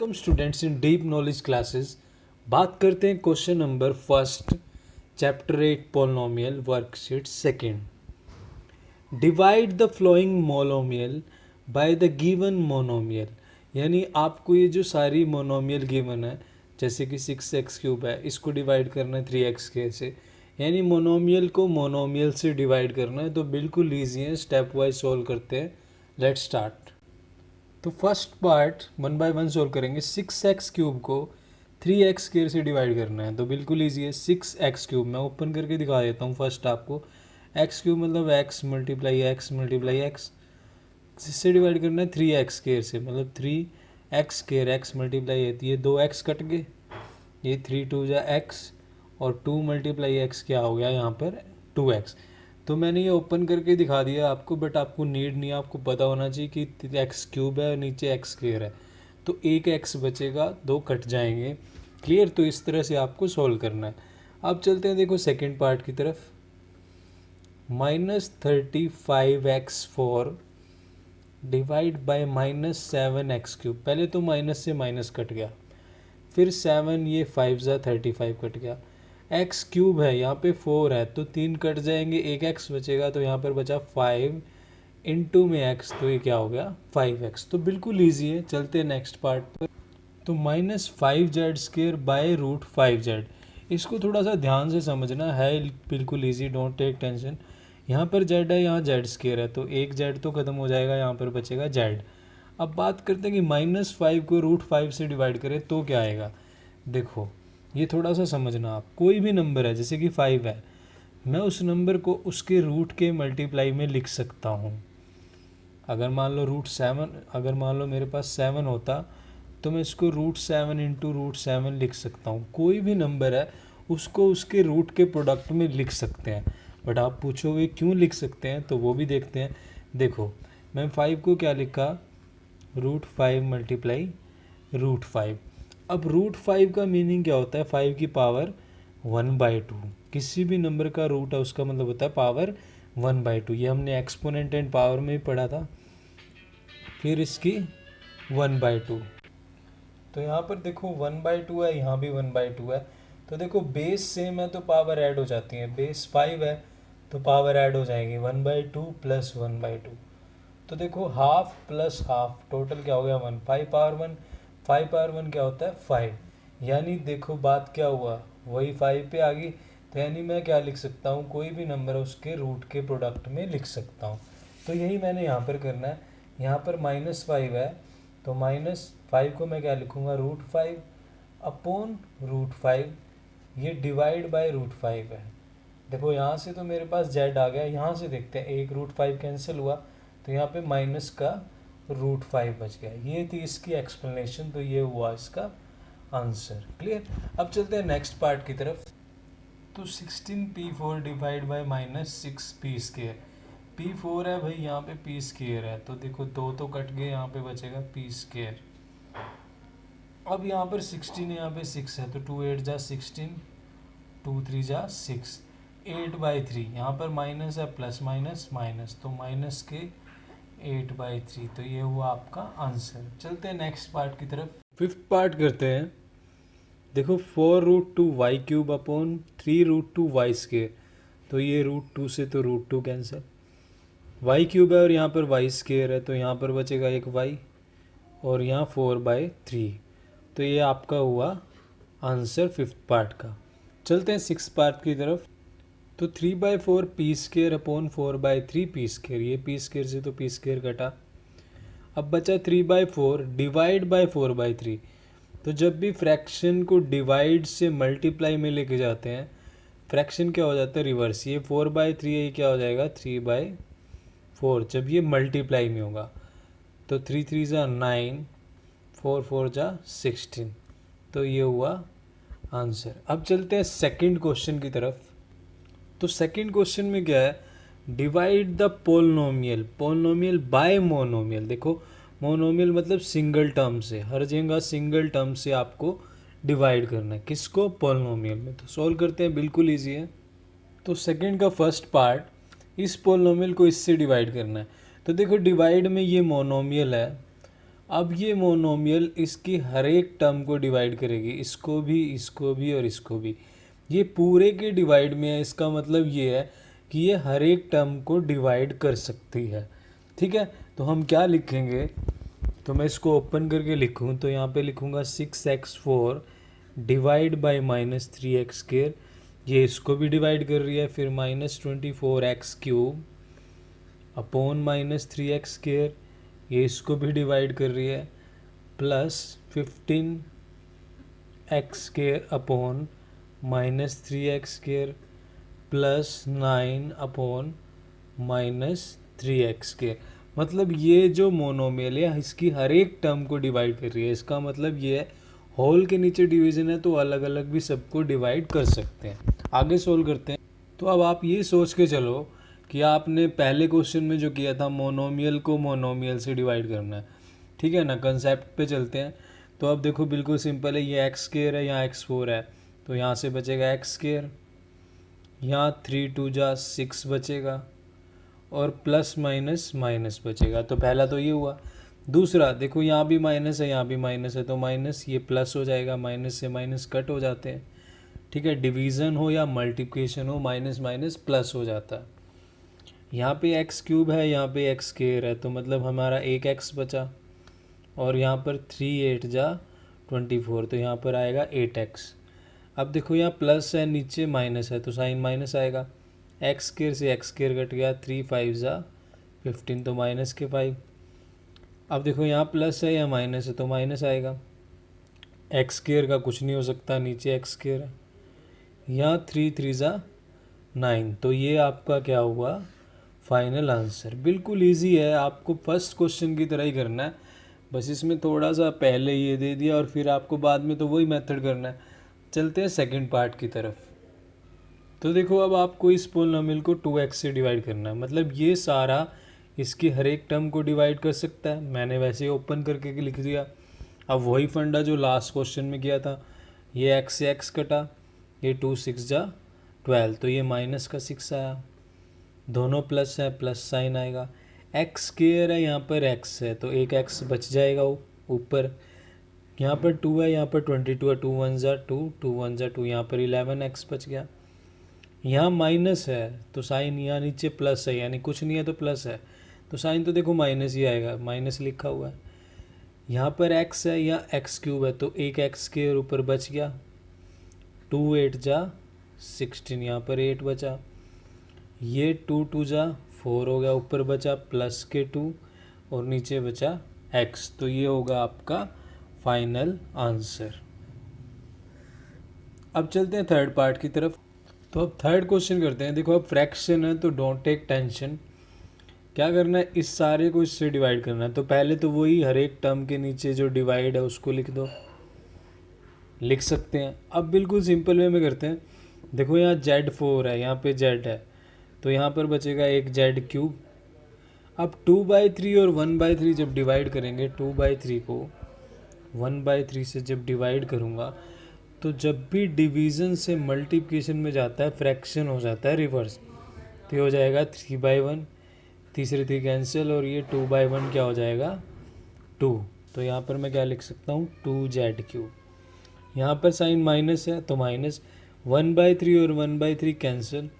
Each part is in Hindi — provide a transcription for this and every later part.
Welcome students in deep knowledge classes. बात करते हैं question number first, chapter 8 polynomial, worksheet second. Divide the flowing monomial by the given monomial. यानी आपको ये जो सारी मोनोमियल गिवन है, जैसे कि 6x³ है, इसको डिवाइड करना है 3x² से, यानी मोनोमियल को मोनोमियल से डिवाइड करना है। तो बिल्कुल ईजी है, स्टेप वाइज सोल्व करते हैं। Let's start. तो फर्स्ट पार्ट 1 बाय 1 सोल्व करेंगे। 6x³ को 3x² से डिवाइड करना है, तो बिल्कुल ईजी है। 6x³ मैं ओपन करके दिखा देता हूँ फर्स्ट आपको। x³ मतलब x multiply x multiply x, जिससे डिवाइड करना है 3x² से, मतलब 3x², x मल्टीप्लाई ये 2x कट गए, ये 3 2 जा x, और 2 मल्टीप्लाई x क्या हो गया यहाँ पर 2x। तो मैंने ये ओपन करके दिखा दिया आपको, बट आपको नीड नहीं है, आपको पता होना चाहिए कि x³ है और नीचे x² है, तो एक x बचेगा, 2 कट जाएंगे। क्लियर? तो इस तरह से आपको सॉल्व करना है। अब चलते हैं देखो सेकेंड पार्ट की तरफ। -35x4 divide by -7x³। पहले तो माइनस से माइनस कट गया, फिर 7, ये 5 जा 35 कट गया। x³ है, यहाँ पे 4 है, तो 3 कट जाएंगे, एक x बचेगा, तो यहाँ पर बचा 5 इंटू में x, तो ये क्या हो गया 5x। तो बिल्कुल ईजी है। चलते हैं नेक्स्ट पार्ट पर। तो -5z² बाय √5z, इसको थोड़ा सा ध्यान से समझना है, बिल्कुल ईजी, डोंट टेक टेंशन। यहाँ पर z है, यहाँ z² है, तो एक z तो खत्म हो जाएगा, यहाँ पर बचेगा z। अब बात करते हैं कि -5 को √5 से डिवाइड करें तो क्या आएगा। देखो ये थोड़ा सा समझना आप, कोई भी नंबर है, जैसे कि 5 है, मैं उस नंबर को उसके रूट के मल्टीप्लाई में लिख सकता हूँ। अगर मान लो √7, अगर मान लो मेरे पास 7 होता, तो मैं इसको √7 इंटू √7 लिख सकता हूँ। कोई भी नंबर है, उसको उसके रूट के प्रोडक्ट में लिख सकते हैं। बट आप पूछोगे क्यों लिख सकते हैं, तो वो भी देखते हैं। देखो मैं 5 को क्या लिखा, √5 मल्टीप्लाई √5। अब √5 का मीनिंग क्या होता है, 5 की पावर 1/2। किसी भी नंबर का रूट है, उसका मतलब होता है पावर 1/2। ये हमने एक्सपोनेंट एंड पावर में भी पढ़ा था। फिर इसकी 1/2, तो यहाँ पर देखो 1/2 है, यहाँ भी 1/2 है। तो देखो बेस सेम है तो पावर ऐड हो जाती है। बेस 5 है तो पावर ऐड हो जाएगी, 1/2 प्लस 1/2। तो देखो हाफ प्लस हाफ, टोटल क्या हो गया 1। 5 पावर 1, 5 पावर 1 क्या होता है 5। यानी देखो बात क्या हुआ, वही 5 पे आ गई। तो यानी मैं क्या लिख सकता हूँ, कोई भी नंबर उसके रूट के प्रोडक्ट में लिख सकता हूँ। तो यही मैंने यहाँ पर करना है। यहाँ पर -5 है, तो -5 को मैं क्या लिखूँगा, √5 अपॉन √5, ये डिवाइड बाय √5 है। देखो यहाँ से तो मेरे पास z आ गया, यहाँ से देखते हैं, एक √5 कैंसिल हुआ, तो यहाँ पे माइनस का √5 बच गया। ये थी इसकी एक्सप्लेनेशन, तो ये हुआ इसका आंसर। क्लियर? अब चलते हैं नेक्स्ट पार्ट की तरफ। तो 16p4 divide by -6p²। p4 है भाई, यहाँ पे p² है, तो देखो 2 तो कट गए, यहाँ पे बचेगा p²। अब यहाँ पर 16 है, यहाँ पे 6 है, तो 2 8 जा 16, 2 3 जा 6, 8/3। यहाँ पर माइनस है, प्लस माइनस माइनस, तो माइनस के 8/3। तो ये हुआ आपका आंसर। चलते हैं नेक्स्ट पार्ट की तरफ। फिफ्थ पार्ट करते हैं। देखो 4√2y³ अपॉन 3√2y²। तो ये √2 से तो √2 कैंसिल, y³ है और यहाँ पर y² है, तो यहाँ पर बचेगा एक y, और यहाँ 4/3। तो ये आपका हुआ आंसर फिफ्थ पार्ट का। चलते हैं सिक्स पार्ट की तरफ। तो 3/4 p² अपॉन 4/3 p²। ये p² से तो p² कटा। अब बचा 3/4 डिवाइड बाय 4/3। तो जब भी फ्रैक्शन को डिवाइड से मल्टीप्लाई में लेके जाते हैं, फ्रैक्शन क्या हो जाता है, रिवर्स। ये 4/3 है, ये क्या हो जाएगा 3/4, जब ये मल्टीप्लाई में होगा। तो 3 3 जा 9, 4 4 जा 16। तो ये हुआ आंसर। अब चलते हैं सेकंड क्वेश्चन की तरफ। तो सेकंड क्वेश्चन में क्या है, divide the polynomial bye monomial. देखो मोनोमियल मतलब सिंगल टर्म से, हर जगह सिंगल टर्म से आपको डिवाइड करना है। किसको? पोलिनोमियल में। तो सॉल्व करते हैं, बिल्कुल ईजी है। तो सेकंड का फर्स्ट पार्ट, इस पोलिनोमियल को इससे डिवाइड करना है। तो देखो डिवाइड में ये मोनोमियल है, अब ये मोनोमियल इसकी हर एक टर्म को डिवाइड करेगी, इसको भी और इसको भी। ये पूरे के डिवाइड में है, इसका मतलब ये है कि ये हर एक टर्म को डिवाइड कर सकती है। ठीक है, तो हम क्या लिखेंगे, तो मैं इसको ओपन करके लिखूं तो यहाँ पे लिखूंगा 6x4 डिवाइड बाई -3x²। ये इसको भी डिवाइड कर रही है, फिर -24x³ अपॉन -3x², ये इसको भी डिवाइड कर रही है, plus 15x² upon -3x² plus 9 upon -3x²। मतलब ये जो मोनोमियल है इसकी हर एक टर्म को डिवाइड कर रही है। इसका मतलब ये है होल के नीचे डिवीजन है तो अलग अलग भी सबको डिवाइड कर सकते हैं। आगे सोल्व करते हैं। तो अब आप ये सोच के चलो कि आपने पहले क्वेश्चन में जो किया था मोनोमियल को मोनोमियल से डिवाइड करना है। ठीक है ना, कंसेप्ट पे चलते हैं। तो अब देखो बिल्कुल सिंपल है, ये x² है, यहाँ x4 है, तो यहाँ से बचेगा x², यहाँ 3 2 जा 6 बचेगा और प्लस माइनस माइनस बचेगा। तो पहला तो ये हुआ। दूसरा देखो यहाँ भी माइनस है, यहाँ भी माइनस है, तो माइनस ये प्लस हो जाएगा, माइनस से माइनस कट हो जाते हैं। ठीक है, डिवीज़न हो या मल्टीप्लिकेशन हो माइनस माइनस प्लस हो जाता है। यहाँ पे x³ है, यहाँ पे x² है, तो मतलब हमारा एक x बचा और यहाँ पर 3 8 जा 24, तो यहाँ पर आएगा 8x। अब देखो यहाँ प्लस है, नीचे माइनस है, तो साइन माइनस आएगा। x² से x² कट गया, 3 5 जा 15, तो माइनस के 5। अब देखो यहाँ प्लस है या माइनस है, तो माइनस आएगा। x² का कुछ नहीं हो सकता, नीचे x² है। यहाँ 3 3 जा 9, तो ये आपका क्या हुआ फाइनल आंसर। बिल्कुल इजी है, आपको फर्स्ट क्वेश्चन की तरह ही करना है, बस इसमें थोड़ा सा पहले ये दे दिया और फिर आपको बाद में तो वही मेथड करना है। चलते हैं सेकंड पार्ट की तरफ। तो देखो अब आपको इस पोलिनोमियल को 2x से डिवाइड करना है, मतलब ये सारा इसकी हर एक टर्म को डिवाइड कर सकता है। मैंने वैसे ही ओपन करके लिख दिया। अब वही फंडा जो लास्ट क्वेश्चन में किया था, ये x से x कटा, ये 2 6 जा 12, तो ये माइनस का 6 आया, दोनों प्लस है, प्लस साइन आएगा। x² है, यहाँ पर x है, तो एक x बच जाएगा ऊपर। यहाँ पर 2 है, यहाँ पर 22 है, 2 1 जा 2, 2 1 जा 2, यहाँ पर 11x बच गया। यहाँ माइनस है तो साइन यहाँ नीचे प्लस है, यानी कुछ नहीं है तो प्लस है, तो साइन तो देखो माइनस ही आएगा, माइनस लिखा हुआ है। यहाँ पर x है, या x³ है, तो एक x के ऊपर बच गया, 2 8 जा 16, यहाँ पर 8 बचा। ये 2 2 जा 4 हो गया, ऊपर बचा प्लस के 2 और नीचे बचा x, तो ये होगा आपका फाइनल आंसर। अब चलते हैं थर्ड पार्ट की तरफ। तो अब थर्ड क्वेश्चन करते हैं। देखो अब फ्रैक्शन है तो डोंट टेक टेंशन। क्या करना है, इस सारे को इससे डिवाइड करना है। तो पहले तो वही हर एक टर्म के नीचे जो डिवाइड है उसको लिख दो, लिख सकते हैं। अब बिल्कुल सिंपल वे में करते हैं। देखो यहाँ Z4 है, यहाँ पे Z है, तो यहाँ पर बचेगा एक Z³ अब 2/3 और 1/3 जब डिवाइड करेंगे, 2/3 को 1/3 से जब डिवाइड करूँगा तो जब भी डिवीज़न से मल्टीप्लिकेशन में जाता है फ्रैक्शन हो जाता है रिवर्स, तो ये हो जाएगा 3/1, तीसरे 3 कैंसिल और ये 2/1 क्या हो जाएगा 2। तो यहाँ पर मैं क्या लिख सकता हूँ 2Z³। यहाँ पर साइन माइनस है तो माइनस, 1/3 और 1/3 कैंसिल,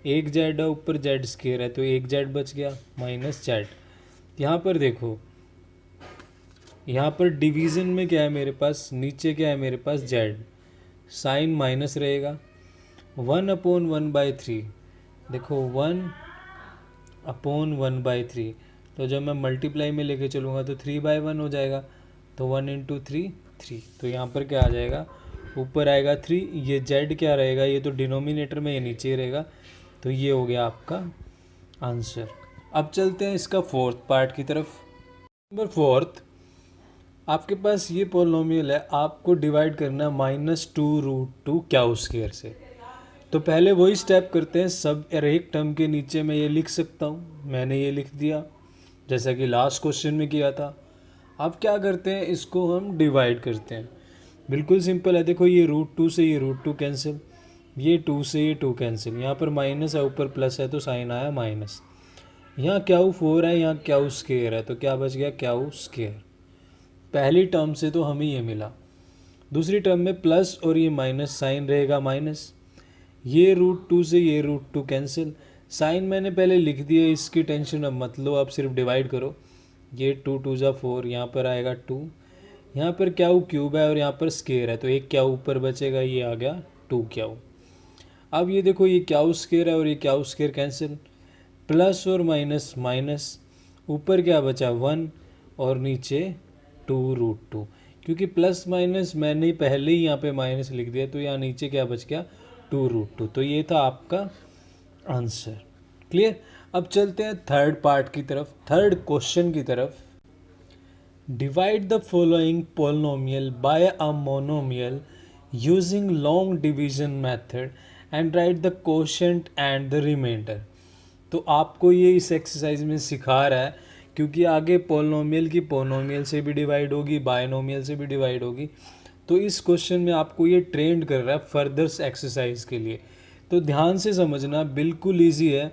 एक Z है ऊपर Z² है तो एक Z बच गया माइनस Z। यहाँ पर देखो, यहाँ पर डिवीज़न में क्या है मेरे पास, नीचे क्या है मेरे पास Z, साइन माइनस रहेगा, 1/1/3। देखो 1/1/3, तो जब मैं मल्टीप्लाई में लेके चलूँगा तो 3/1 हो जाएगा, तो 1 × 3 3। तो यहाँ पर क्या आ जाएगा, ऊपर आएगा 3, ये Z क्या रहेगा, ये तो डिनोमिनेटर में ये नीचे रहेगा, तो ये हो गया आपका आंसर। अब चलते हैं इसका फोर्थ पार्ट की तरफ। नंबर फोर्थ, आपके पास ये पोलिनोमियल है, आपको डिवाइड करना है -2√2 क्या² से। तो पहले वही स्टेप करते हैं, सब हर एक टर्म के नीचे मैं ये लिख सकता हूँ, मैंने ये लिख दिया जैसा कि लास्ट क्वेश्चन में किया था। अब क्या करते हैं, इसको हम डिवाइड करते हैं। बिल्कुल सिंपल है, देखो ये √2 से ये √2 कैंसिल, ये 2 से ये 2 कैंसिल, यहाँ पर माइनस है ऊपर प्लस है तो साइन आया माइनस। यहाँ क्या 4 है, यहाँ क्या² है, तो क्या बच गया क्या²। पहली टर्म से तो हमें ये मिला, दूसरी टर्म में प्लस और ये माइनस, साइन रहेगा माइनस, ये √2 से ये √2 कैंसिल, साइन मैंने पहले लिख दिया, इसकी टेंशन अब मत लो, आप सिर्फ डिवाइड करो, ये 2 2 जा 4, यहाँ पर आएगा 2, यहाँ पर क्याऊ क्यूब है और यहाँ पर स्केयर है, तो एक क्याऊ ऊपर बचेगा, ये आ गया 2 क्याऊ। अब ये देखो, ये क्याऊ स्केयर है और ये क्याऊ स्केयर कैंसिल, प्लस और माइनस माइनस, ऊपर क्या बचा 1 और नीचे 2√2, क्योंकि प्लस माइनस मैंने पहले ही यहाँ पे माइनस लिख दिया, तो यहाँ नीचे क्या बच गया 2√2। तो ये था आपका आंसर। क्लियर। अब चलते हैं थर्ड पार्ट की तरफ, थर्ड क्वेश्चन की तरफ। Divide the following polynomial by a monomial using long division method and write the quotient and the remainder. तो आपको ये इस एक्सरसाइज में सिखा रहा है, क्योंकि आगे पोलिनोमियल की पोलिनोमियल से भी डिवाइड होगी, बायनोमियल से भी डिवाइड होगी, तो इस क्वेश्चन में आपको ये ट्रेंड कर रहा है फर्दर एक्सरसाइज के लिए। तो ध्यान से समझना, बिल्कुल इजी है,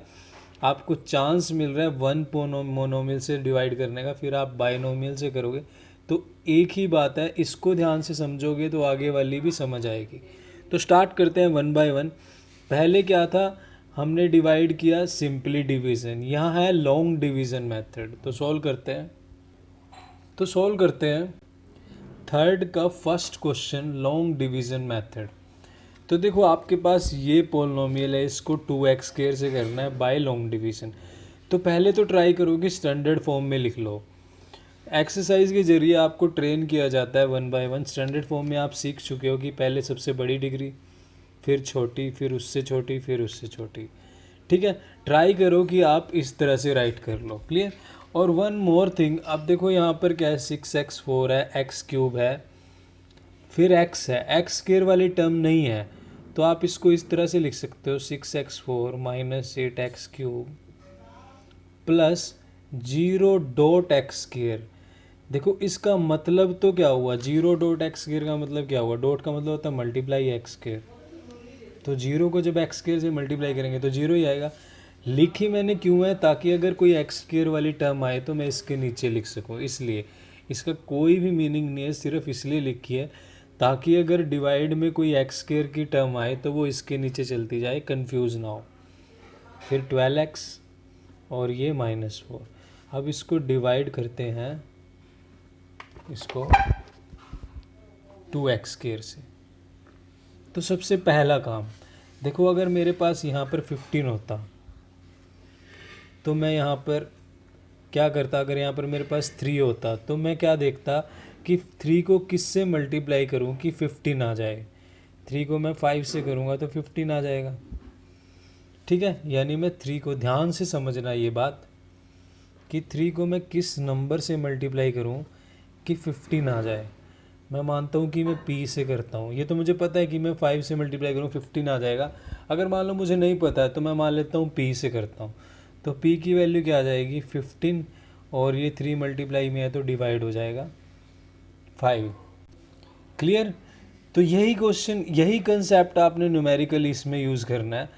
आपको चांस मिल रहा है 1 मोनोमियल से डिवाइड करने का, फिर आप बायनोमियल से करोगे, तो एक ही बात है, इसको ध्यान से समझोगे तो आगे वाली भी समझ आएगी। तो स्टार्ट करते हैं 1 बाय 1। पहले क्या था, हमने डिवाइड किया सिंपली डिवीज़न, यहाँ है लॉन्ग डिवीज़न मेथड। तो सॉल्व करते हैं थर्ड का first question, long division method. तो देखो, आपके पास ये पोलिनोमियल है, इसको 2x स्क्वायर से करना है बाय लॉन्ग डिवीज़न। तो पहले तो ट्राई करो कि स्टैंडर्ड फॉर्म में लिख लो। एक्सरसाइज के जरिए आपको ट्रेन किया जाता है 1 बाय 1। स्टैंडर्ड फॉर्म में आप सीख चुके हो कि पहले सबसे बड़ी डिग्री, फिर छोटी, फिर उससे छोटी, फिर उससे छोटी। ठीक है, ट्राई करो कि आप इस तरह से राइट कर लो। क्लियर। और वन मोर थिंग, अब देखो यहाँ पर क्या है, 6x4 है, एक्स क्यूब है, फिर x है, एक्स स्क्वायर वाली टर्म नहीं है, तो आप इसको इस तरह से लिख सकते हो 6x4 minus 8x³ plus 0.x²। देखो इसका मतलब तो क्या हुआ, 0.x² का मतलब क्या हुआ, डॉट का मतलब होता है मल्टीप्लाई x², तो 0 को जब x² से मल्टीप्लाई करेंगे तो 0 ही आएगा। लिखी मैंने क्यों है, ताकि अगर कोई x² वाली टर्म आए तो मैं इसके नीचे लिख सकूं, इसलिए इसका कोई भी मीनिंग नहीं है, सिर्फ इसलिए लिखी है ताकि अगर डिवाइड में कोई x² की टर्म आए तो वो इसके नीचे चलती जाए, कंफ्यूज ना हो। फिर 12x और ये -4। अब इसको डिवाइड करते हैं, इसको 2x² से। तो सबसे पहला काम देखो, अगर मेरे पास यहाँ पर 15 होता तो मैं यहाँ पर क्या करता, अगर यहाँ पर मेरे पास 3 होता तो मैं क्या देखता कि 3 को किस से मल्टीप्लाई करूँ कि 15 आ जाए। 3 को मैं 5 से करूँगा तो 15 आ जाएगा। ठीक है, यानी मैं 3 को, ध्यान से समझना ये बात, कि 3 को मैं किस नंबर से मल्टीप्लाई करूँ कि 15 आ जाए। मैं मानता हूँ कि मैं p से करता हूँ, ये तो मुझे पता है कि मैं 5 से मल्टीप्लाई करूँ 15 आ जाएगा। अगर मान लो मुझे नहीं पता है तो मैं मान लेता हूँ p से करता हूँ, तो p की वैल्यू क्या आ जाएगी 15, और ये 3 मल्टीप्लाई में है तो डिवाइड हो जाएगा 5। क्लियर। तो यही क्वेश्चन, यही कंसेप्ट आपने न्यूमेरिकली इसमें यूज़ करना है।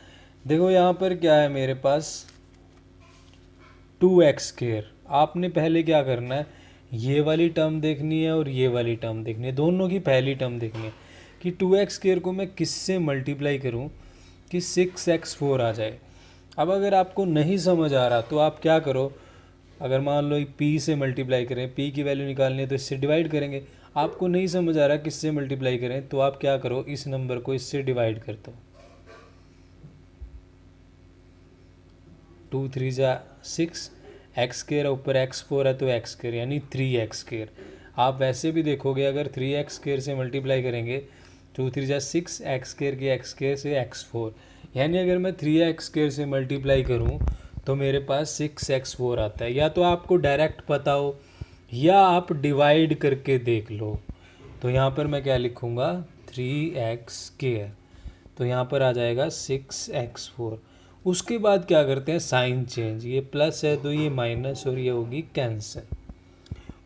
देखो यहाँ पर क्या है मेरे पास 2x²। आपने पहले क्या करना है, ये वाली टर्म देखनी है और ये वाली टर्म देखनी है, दोनों की पहली टर्म देखनी है कि 2x² को मैं किससे मल्टीप्लाई करूं कि 6x4 आ जाए। अब अगर आपको नहीं समझ आ रहा तो आप क्या करो, अगर मान लो p से मल्टीप्लाई करें, p की वैल्यू निकालनी है तो इससे डिवाइड करेंगे। आपको नहीं समझ आ रहा किससे मल्टीप्लाई करें, तो आप क्या करो, इस नंबर को इससे डिवाइड कर दो। 2 3 जा 6, x² ऊपर x4 है तो x², यानी 3x²। आप वैसे भी देखोगे, अगर 3x² से मल्टीप्लाई करेंगे 2 3 जा 6, x² की x² से x4, यानी अगर मैं 3x² से मल्टीप्लाई करूं तो मेरे पास 6x4 आता है। या तो आपको डायरेक्ट पता हो या आप डिवाइड करके देख लो। तो यहाँ पर मैं क्या लिखूँगा 3x², तो यहाँ पर आ जाएगा 6x4। उसके बाद क्या करते हैं, साइन चेंज, ये प्लस है तो ये माइनस और ये होगी कैंसिल।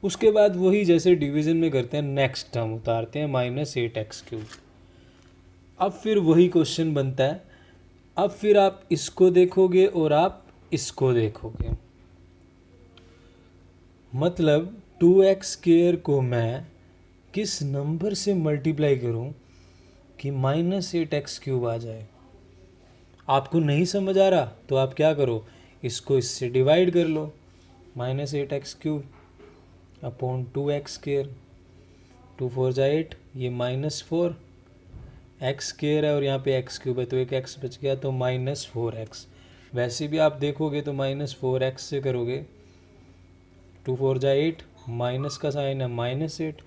उसके बाद वही जैसे डिवीज़न में करते हैं, नेक्स्ट टर्म उतारते हैं -8x³। अब फिर वही क्वेश्चन बनता है, अब फिर आप इसको देखोगे और आप इसको देखोगे, मतलब 2x² को मैं किस नंबर से मल्टीप्लाई करूं कि -8x³ आ जाए। आपको नहीं समझ आ रहा तो आप क्या करो, इसको इससे डिवाइड कर लो, -8x³ अपॉन 2x², 2 4 जा 8, ये -4 x² है और यहाँ पे x³ है तो एक x बच गया तो -4x। वैसे भी आप देखोगे तो -4x से करोगे, 2 4 जा 8, माइनस का साइन है -8,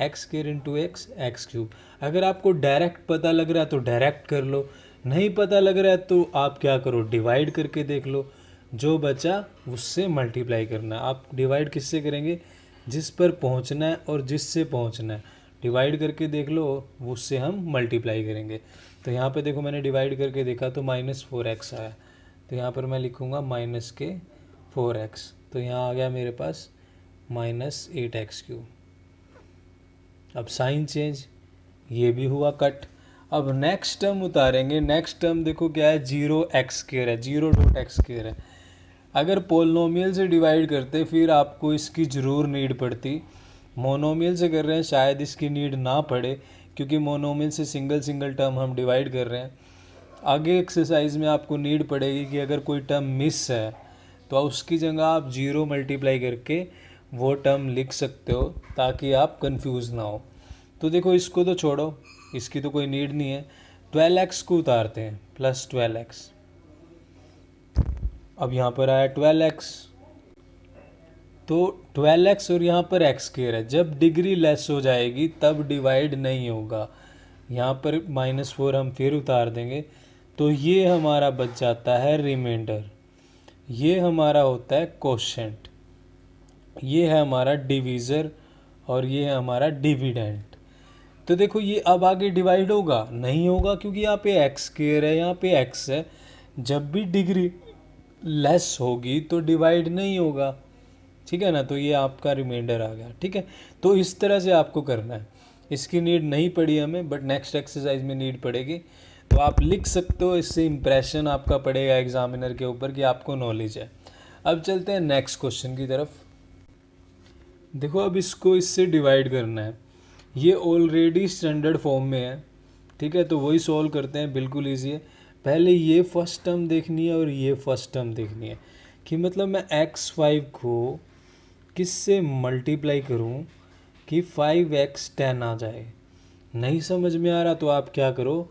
x² इंटू x³ अगर आपको डायरेक्ट पता लग रहा है तो डायरेक्ट कर लो, नहीं पता लग रहा है तो आप क्या करो, डिवाइड करके देख लो, जो बचा उससे मल्टीप्लाई करना है। आप डिवाइड किससे करेंगे, जिस पर पहुंचना है और जिससे पहुंचना है, डिवाइड करके देख लो, उससे हम मल्टीप्लाई करेंगे। तो यहाँ पे देखो मैंने डिवाइड करके देखा तो -4x आया, तो यहाँ पर मैं लिखूँगा -4x, तो यहाँ आ गया मेरे पास -8x³। अब साइन चेंज, ये भी हुआ कट। अब नेक्स्ट टर्म उतारेंगे, नेक्स्ट टर्म देखो क्या है, 0x² है, 0.x² है। अगर पोलिनोमियल से डिवाइड करते फिर आपको इसकी ज़रूर नीड पड़ती, मोनोमियल से कर रहे हैं शायद इसकी नीड ना पड़े, क्योंकि मोनोमियल से सिंगल सिंगल टर्म हम डिवाइड कर रहे हैं। आगे एक्सरसाइज में आपको नीड पड़ेगी कि अगर कोई टर्म मिस है तो उसकी जगह आप 0 मल्टीप्लाई करके वो टर्म लिख सकते हो, ताकि आप कंफ्यूज ना हो। तो देखो इसको तो छोड़ो, इसकी तो कोई नीड नहीं है, 12x को उतारते हैं, +12x। अब यहाँ पर आया 12x, तो 12x और यहाँ पर x² है, जब डिग्री लेस हो जाएगी तब डिवाइड नहीं होगा। यहाँ पर -4 हम फिर उतार देंगे, तो ये हमारा बच जाता है रिमाइंडर, ये हमारा होता है कोशेंट, ये है हमारा डिवीज़र और ये है हमारा डिविडेंड। तो देखो ये अब आगे डिवाइड होगा, नहीं होगा, क्योंकि यहाँ पे x² है, यहाँ पे x है, जब भी डिग्री लेस होगी तो डिवाइड नहीं होगा, ठीक है ना। तो ये आपका रिमाइंडर आ गया, ठीक है। तो इस तरह से आपको करना है, इसकी नीड नहीं पड़ी हमें, बट नेक्स्ट एक्सरसाइज में नीड पड़ेगी, तो आप लिख सकते हो, इससे इम्प्रेशन आपका पड़ेगा एग्जामिनर के ऊपर कि आपको नॉलेज है। अब चलते हैं नेक्स्ट क्वेश्चन की तरफ। देखो अब इसको इससे डिवाइड करना है, ये ऑलरेडी स्टैंडर्ड फॉर्म में है, ठीक है, तो वही सॉल्व करते हैं, बिल्कुल ईजी है। पहले ये फर्स्ट टर्म देखनी है और ये फर्स्ट टर्म देखनी है, कि मतलब मैं x5 को किससे मल्टीप्लाई करूं कि 5x10 आ जाए। नहीं समझ में आ रहा तो आप क्या करो,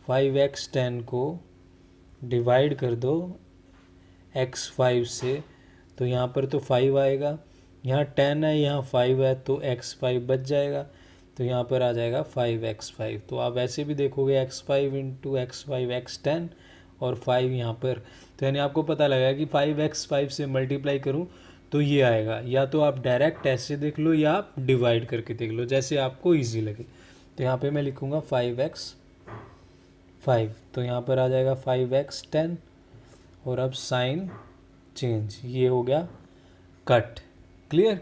5x10 को डिवाइड कर दो x5 से, तो यहाँ पर तो 5 आएगा, यहाँ 10 है, यहाँ 5 है, तो x5 बच जाएगा, तो यहाँ पर आ जाएगा 5x5। तो आप वैसे भी देखोगे x5 इंटू x5 x10 और 5 यहाँ पर, तो यानी आपको पता लगा कि 5x5 से मल्टीप्लाई करूँ तो ये आएगा। या तो आप डायरेक्ट ऐसे देख लो या आप डिवाइड करके देख लो, जैसे आपको इजी लगे। तो यहाँ पे मैं लिखूँगा 5x5, तो यहाँ पर आ जाएगा 5x10, और अब साइन चेंज, ये हो गया कट, क्लियर।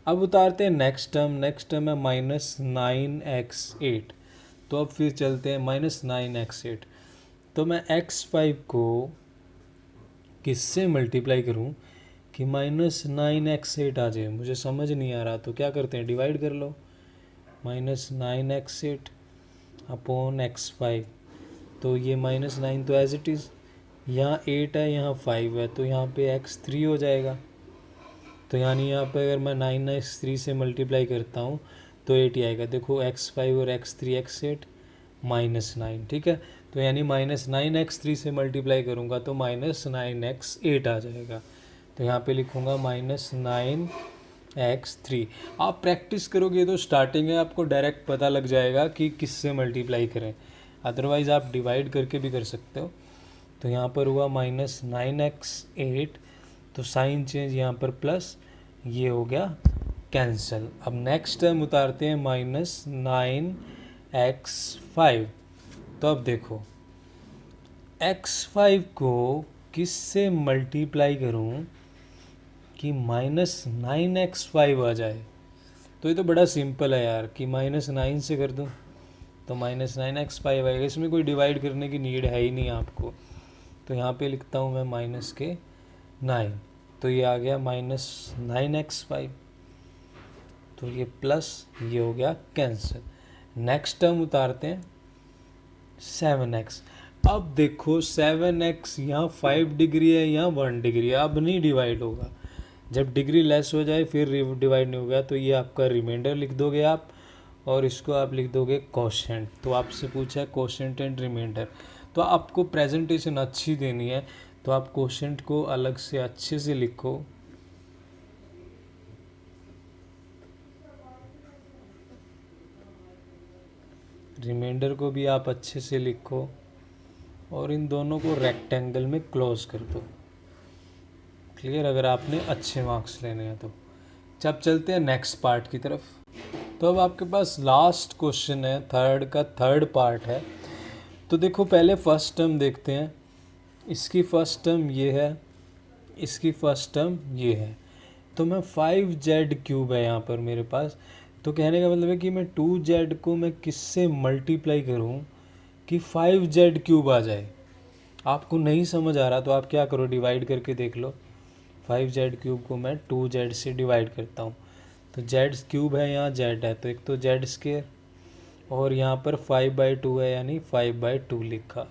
अब उतारते हैं नेक्स्ट टर्म, नेक्स्ट टर्म है -9x8, तो अब फिर चलते हैं -9x8, तो मैं x5 को किससे मल्टीप्लाई करूं कि -9x8 आ जाए, मुझे समझ नहीं आ रहा, तो क्या करते हैं, डिवाइड कर लो, -9x8 अपॉन x5, तो ये -9 तो एज इट इज़, यहाँ 8 है, यहाँ 5 है, तो यहाँ पे x3 हो जाएगा। तो यानी यहाँ पे अगर मैं 9x3 से मल्टीप्लाई करता हूँ तो 8 ही आएगा। देखो x5 और x3 x8 -9, ठीक है, तो यानी -9x3 से मल्टीप्लाई करूँगा तो -9x8 आ जाएगा। तो यहाँ पे लिखूँगा -9x3। आप प्रैक्टिस करोगे तो स्टार्टिंग में आपको डायरेक्ट पता लग जाएगा कि किससे मल्टीप्लाई करें, अदरवाइज़ आप डिवाइड करके भी कर सकते हो। तो यहाँ पर हुआ -9x8, तो साइन चेंज यहाँ पर प्लस, ये हो गया कैंसिल। अब नेक्स्ट टर्म उतारते हैं -9x5, तो अब देखो x5 को किससे मल्टीप्लाई करूं कि -9x5 आ जाए। तो ये तो बड़ा सिंपल है यार, कि -9 से कर दूं तो -9x5 आएगा, इसमें कोई डिवाइड करने की नीड है ही नहीं आपको। तो यहाँ पे लिखता हूँ मैं -9, तो ये आ गया -9x5। तो ये प्लस ये हो गया कैंसिल। नेक्स्ट टर्म उतारते हैं 7x। अब देखो 7x यहाँ 5 डिग्री है, यहाँ 1 डिग्री है, अब नहीं डिवाइड होगा। जब डिग्री लेस हो जाए फिर डिवाइड नहीं होगा, तो ये आपका रिमाइंडर लिख दोगे आप, और इसको आप लिख दोगे कोशेंट। तो आपसे पूछा है कोशेंट एंड रिमाइंडर, तो आपको प्रेजेंटेशन अच्छी देनी है, तो आप कोशेंट को अलग से अच्छे से लिखो। रिमाइंडर को भी आप अच्छे से लिखो, और इन दोनों को रेक्टेंगल में क्लोज कर दो। क्लियर, अगर आपने अच्छे मार्क्स लेने हैं तो। जब चलते हैं नेक्स्ट पार्ट की तरफ। तो अब आपके पास लास्ट क्वेश्चन है, थर्ड का थर्ड पार्ट है। तो देखो पहले फर्स्ट टर्म देखते हैं। इसकी फर्स्ट टर्म ये है, इसकी फर्स्ट टर्म ये है। तो मैं 5z³ है यहाँ पर मेरे पास। तो कहने का मतलब है कि मैं 2z को मैं किससे मल्टीप्लाई करूँ कि 5z³ आ जाए। आपको नहीं समझ आ रहा तो आप क्या करो, डिवाइड करके देख लो। 5z³ को मैं 2z से डिवाइड करता हूँ, तो z³ है, यहाँ z है, तो एक तो z², और यहाँ पर 5/2 है, यानी 5/2 लिखा।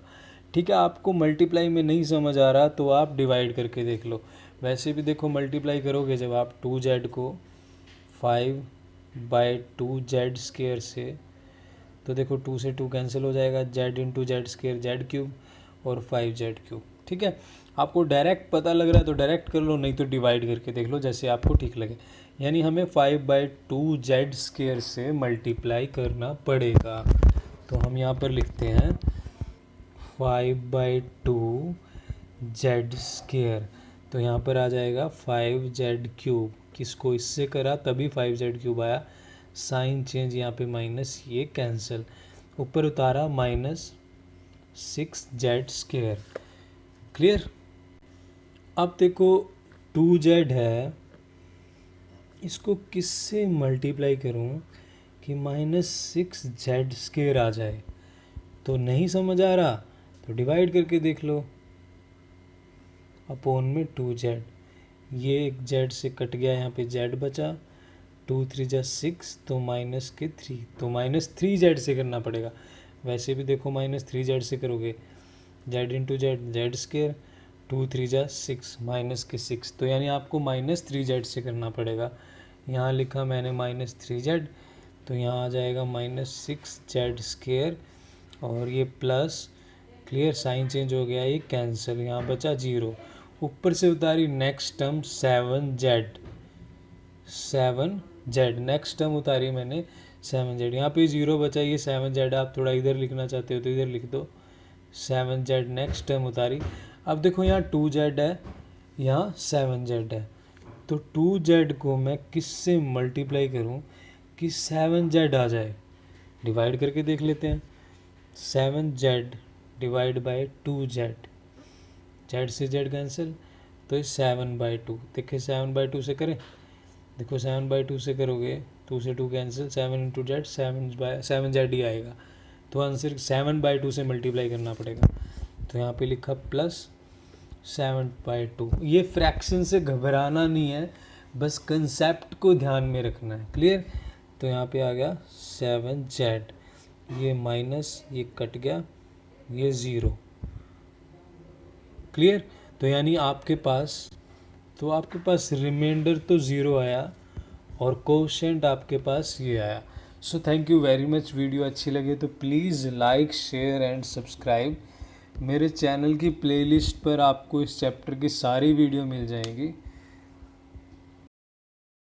ठीक है, आपको मल्टीप्लाई में नहीं समझ आ रहा तो आप डिवाइड करके देख लो। वैसे भी देखो मल्टीप्लाई करोगे जब आप 2z को 5/2z² से, तो देखो 2 से 2 कैंसिल हो जाएगा, z इंटू z² z³ और 5z³। ठीक है, आपको डायरेक्ट पता लग रहा है तो डायरेक्ट कर लो, नहीं तो डिवाइड करके देख लो जैसे आपको ठीक लगे। यानी हमें 5/2z² से मल्टीप्लाई करना पड़ेगा। तो हम यहाँ पर लिखते हैं 5/2z²। तो यहाँ पर आ जाएगा 5z³। किसको इससे करा तभी 5z³ आया, साइन चेंज यहाँ पे माइनस, ये कैंसिल, ऊपर उतारा -6z²। क्लियर। अब देखो 2z है, इसको किससे मल्टीप्लाई करूं कि -6z² आ जाए। तो नहीं समझ आ रहा तो डिवाइड करके देख लो, अपॉन में 2z। ये एक z से कट गया, यहाँ पे z बचा, 2 3 जा 6, तो -3, तो -3z से करना पड़ेगा। वैसे भी देखो -3z से करोगे, z इंटू z² 2 3 जा 6, -6, तो यानी आपको -3z से करना पड़ेगा। यहाँ लिखा मैंने -3z, तो यहाँ आ जाएगा -6z², और ये प्लस, क्लियर, साइन चेंज हो गया, ये कैंसिल, यहाँ बचा 0। ऊपर से उतारी next term 7z, next term उतारी मैंने 7z, यहाँ पे 0 बचा, ये 7z, आप थोड़ा इधर लिखना चाहते हो तो इधर लिख दो 7z। नेक्स्ट टर्म उतारी। अब देखो यहाँ 2z है, यहाँ 7z है, तो 2z को मैं किससे मल्टीप्लाई करूं कि 7z आ जाए। डिवाइड करके देख लेते हैं, 7z divide by 2z, z से z कैंसिल, तो ये 7/2। देखिए 7/2 से करें, देखो 7/2 से करोगे, 2 से 2 कैंसिल, 7 इंटू z, 7z ही आएगा। तो आंसर 7/2 से मल्टीप्लाई करना पड़ेगा। तो यहाँ पे लिखा प्लस 7/2। ये फ्रैक्शन से घबराना नहीं है, बस कंसेप्ट को ध्यान में रखना है। क्लियर। तो यहाँ पे आ गया 7z, ये माइनस, ये कट गया, ये 0। क्लियर। तो यानी आपके पास रिमाइंडर तो 0 आया, और कोशेंट आपके पास ये आया। So thank you very much. Video अच्छी लगे तो please like, share and subscribe. मेरे चैनल की प्लेलिस्ट पर आपको इस चैप्टर की सारी वीडियो मिल जाएगी।